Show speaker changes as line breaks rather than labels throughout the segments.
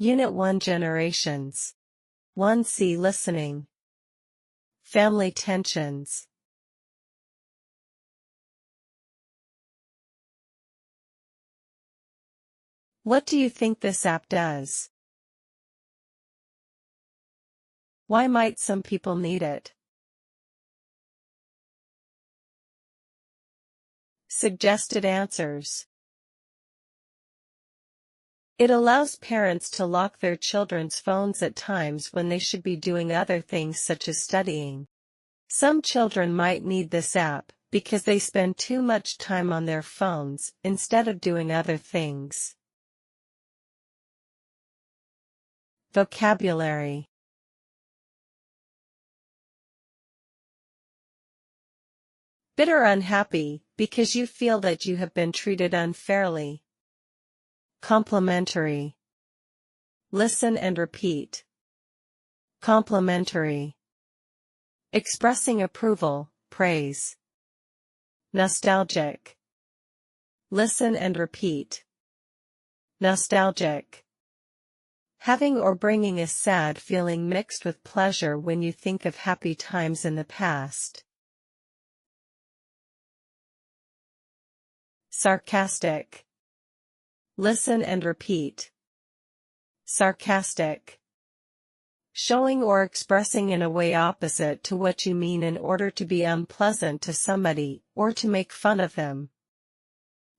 Unit 1 Generations. 1C Listening. Family tensions. What do you think this app does? Why might some people need it? Suggested answers. It allows parents to lock their children's phones at times when they should be doing other things such as studying. Some children might need this app because they spend too much time on their phones instead of doing other things. Vocabulary. Bitter, unhappy, because you feel that you have been treated unfairly. Complimentary. Listen and repeat. Complimentary. Expressing approval, praise. Nostalgic. Listen and repeat. Nostalgic. Having or bringing a sad feeling mixed with pleasure when you think of happy times in the past. Sarcastic. Listen and repeat. Sarcastic. Showing or expressing in a way opposite to what you mean in order to be unpleasant to somebody or to make fun of them.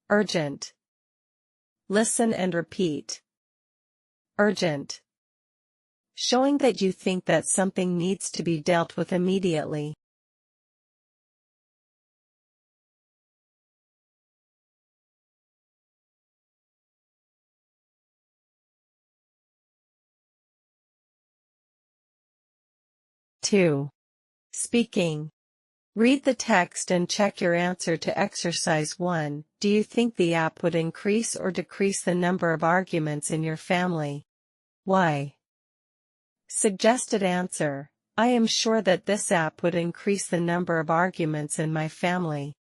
Urgent. Listen and repeat. Urgent. Showing that you think that something needs to be dealt with immediately. Two. Speaking. Read the text and check your answer to exercise 1. Do you think the app would increase or decrease the number of arguments in your family? Why? Suggested answer. I am sure that this app would increase the number of arguments in my family.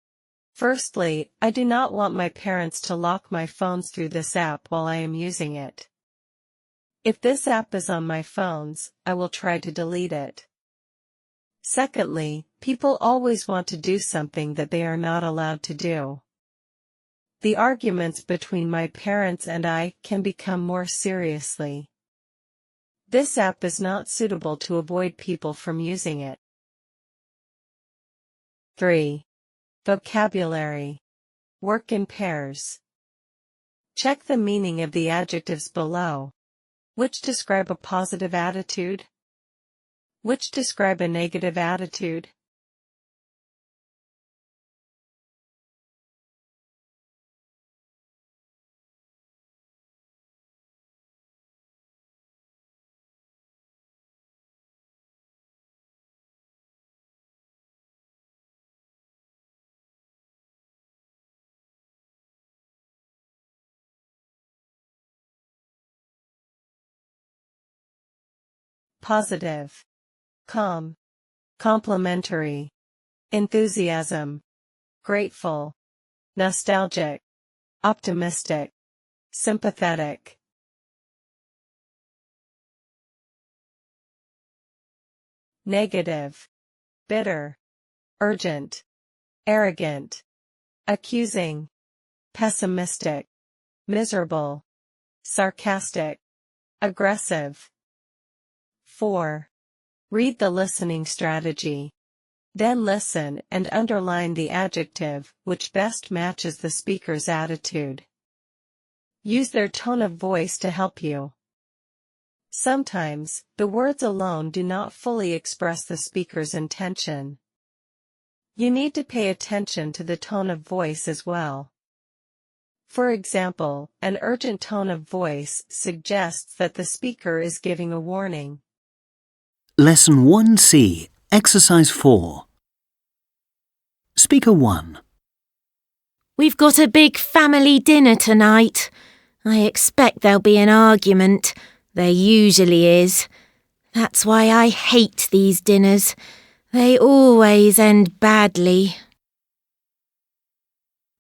Firstly, I do not want my parents to lock my phones through this app while I am using it. If this app is on my phones, I will try to delete it. Secondly, people always want to do something that they are not allowed to do. The arguments between my parents and I can become more seriously. This app is not suitable to avoid people from using it. 3. Vocabulary. Work in pairs. Check the meaning of the adjectives below. Which describe a positive attitude? Which describe a negative attitude? Positive. Calm. Complimentary. Enthusiasm. Grateful. Nostalgic. Optimistic. Sympathetic. Negative. Bitter. Urgent. Arrogant. Accusing. Pessimistic. Miserable. Sarcastic. Aggressive. 4. Read the listening strategy. Then listen and underline the adjective which best matches the speaker's attitude. Use their tone of voice to help you. Sometimes, the words alone do not fully express the speaker's intention. You need to pay attention to the tone of voice as well. For example, an urgent tone of voice suggests that the speaker is giving a warning.
Lesson 1C, Exercise 4. Speaker 1.
We've got a big family dinner tonight. I expect there'll be an argument. There usually is. That's why I hate these dinners. They always end badly.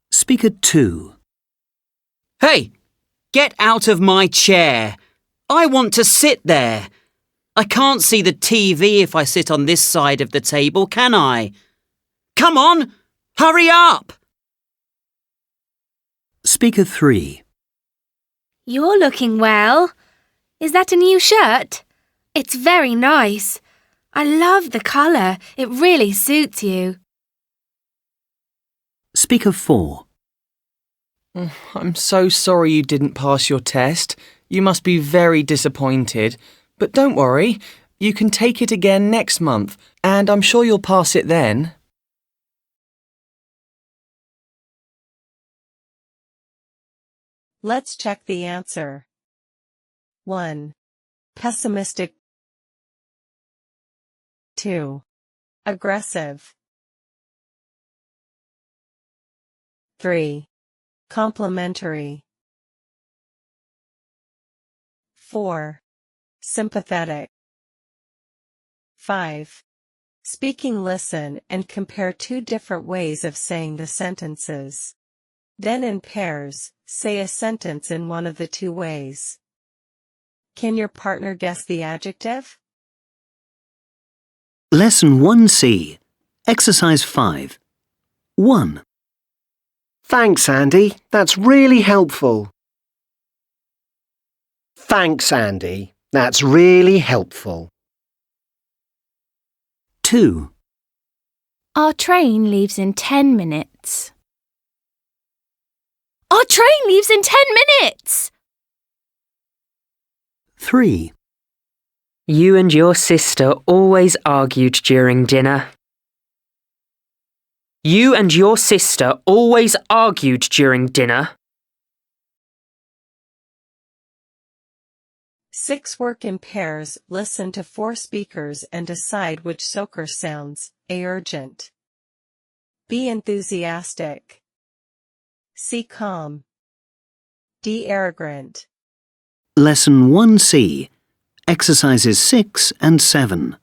Speaker 2.
Hey, get out of my chair. I want to sit there. I can't see the TV if I sit on this side of the table, can I? Come on, hurry up!
Speaker 3.
You're looking well. Is that a new shirt? It's very nice. I love the colour. It really suits you.
Speaker 4.
I'm so sorry you didn't pass your test. You must be very disappointed. But don't worry, you can take it again next month, and I'm sure you'll pass it then.
Let's check the answer. 1. Pessimistic. 2. Aggressive. 3. Complimentary. 4. Sympathetic. 5. Speaking. Listen and compare two different ways of saying the sentences. Then in pairs, say a sentence in one of the two ways. Can your partner guess the adjective?
Lesson 1C. Exercise 5. 1.
Thanks, Andy. That's really helpful. Thanks, Andy. That's really helpful.
2.
Our train leaves in 10 minutes. Our train leaves in 10 minutes!
3.
You and your sister always argued during dinner. You and your sister always argued during dinner.
6. Work in pairs. Listen to 4 speakers and decide which soaker sounds A. Urgent, B. Enthusiastic, C. Calm, D. Arrogant.
Lesson 1C. Exercises 6 and 7.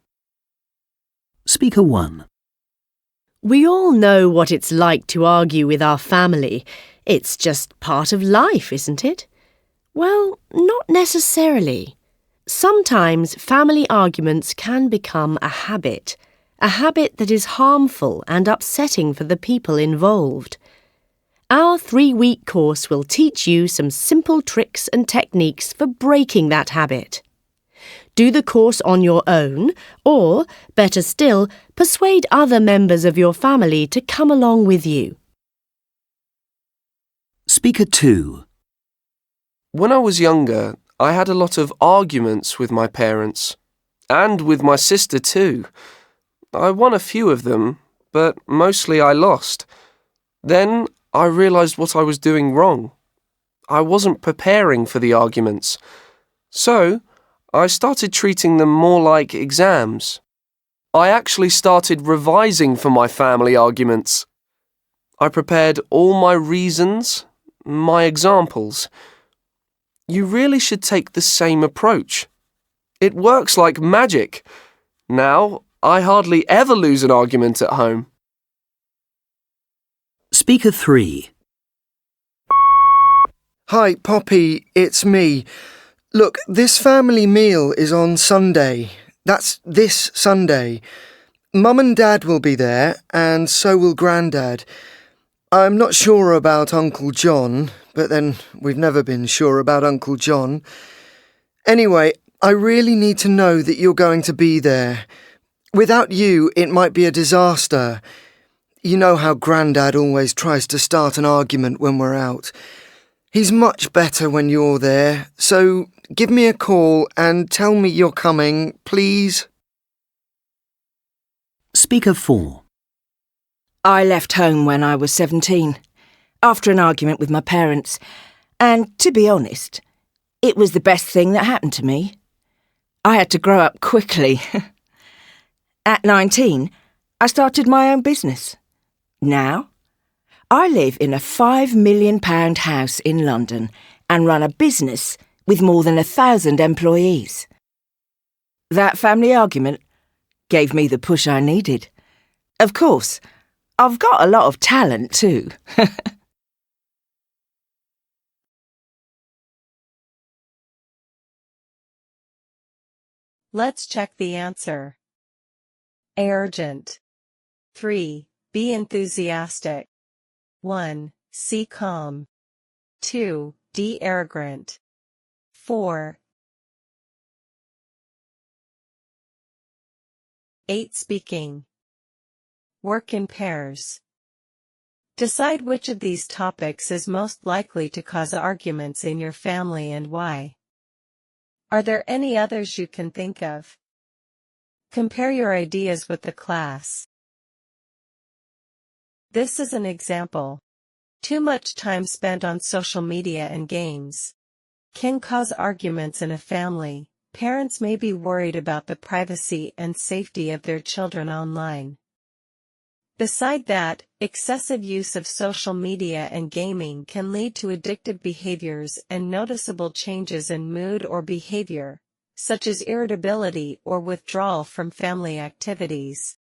Speaker 1.
We all know what it's like to argue with our family. It's just part of life, isn't it? Well, not necessarily. Sometimes family arguments can become a habit that is harmful and upsetting for the people involved. Our 3-week course will teach you some simple tricks and techniques for breaking that habit. Do the course on your own, or, better still, persuade other members of your family to come along with you.
Speaker 2.
When I was younger, I had a lot of arguments with my parents, and with my sister too. I won a few of them, but mostly I lost. Then I realised what I was doing wrong. I wasn't preparing for the arguments. So, I started treating them more like exams. I actually started revising for my family arguments. I prepared all my reasons, my examples. You really should take the same approach. It works like magic. Now, I hardly ever lose an argument at home.
Speaker 3.
Hi, Poppy, it's me. Look, this family meal is on Sunday. That's this Sunday. Mum and Dad will be there, and so will Grandad. I'm not sure about Uncle John, but then we've never been sure about Uncle John. Anyway, I really need to know that you're going to be there. Without you, it might be a disaster. You know how Grandad always tries to start an argument when we're out. He's much better when you're there, so give me a call and tell me you're coming, please.
Speaker 4.
I left home when I was 17, after an argument with my parents, and to be honest, it was the best thing that happened to me. I had to grow up quickly. At 19, I started my own business. Now, I live in a £5 million house in London and run a business with more than 1,000 employees. That family argument gave me the push I needed. Of course, I've got a lot of talent too.
Let's check the answer. A. Urgent. 3. B. Enthusiastic. 1. C. Calm. 2. D. Arrogant. 4. 8. Speaking. Work in pairs. Decide which of these topics is most likely to cause arguments in your family and why. Are there any others you can think of? Compare your ideas with the class. This is an example. Too much time spent on social media and games can cause arguments in a family. Parents may be worried about the privacy and safety of their children online. Beside that, excessive use of social media and gaming can lead to addictive behaviors and noticeable changes in mood or behavior, such as irritability or withdrawal from family activities.